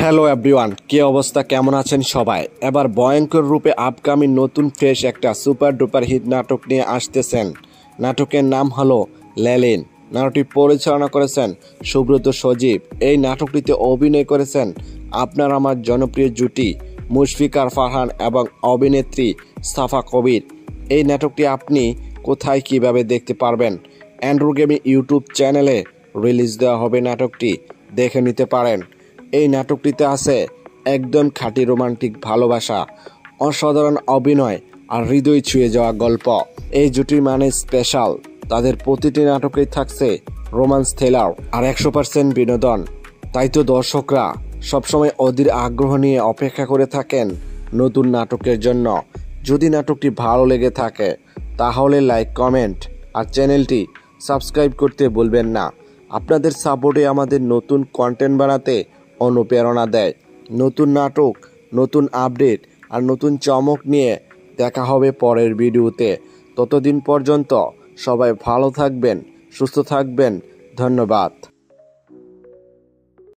Hello everyone, কি অবস্থা, কেমন আছেন সবাই? এবার ভয়ঙ্কর রূপে আপকামিং নতুন ফ্রেশ একটা সুপার ডুপার হিট নাটক নিয়ে আসতেছেন। নাটকের নাম হলো লেলিন। নাটকটি পরিচালনা করেছেন সুব্রত সজীব। এই নাটকটিতে অভিনয় করেছেন আপনার আমার জনপ্রিয় জুটি মুশফিকার ফারহান এবং অভিনেত্রী সাফা কবির। এই নাটকটি আপনি কোথায় কিভাবে দেখতে পারবেন? অ্যান্ড্রু গেমিং ইউটিউব চ্যানেলে রিলিজ দেওয়া হবে। নাটকটি দেখে নিতে পারেন। এই নাটকটিতে আছে একদম খাঁটি রোমান্টিক ভালোবাসা, অসাধারণ অভিনয় আর হৃদয় ছুঁয়ে যাওয়া গল্প। এই জুটির মানে স্পেশাল। তাদের প্রতিটি নাটকেই থাকছে রোমান্স থ্রিলার আর 100% বিনোদন। তাই তো দর্শকরা সবসময় অধীর আগ্রহ নিয়ে অপেক্ষা করে থাকেন নতুন নাটকের জন্য। যদি নাটকটি ভালো লেগে থাকে তাহলে লাইক, কমেন্ট আর চ্যানেলটি সাবস্ক্রাইব করতে ভুলবেন না। আপনাদের সাপোর্টে আমাদের নতুন কন্টেন্ট বানাতে অনুপ্রেরণা দেয়। নতুন নাটক, নতুন আপডেট আর নতুন চমক নিয়ে দেখা হবে পরের ভিডিওতে। ততদিন পর্যন্ত সবাই ভালো থাকবেন, সুস্থ থাকবেন। ধন্যবাদ।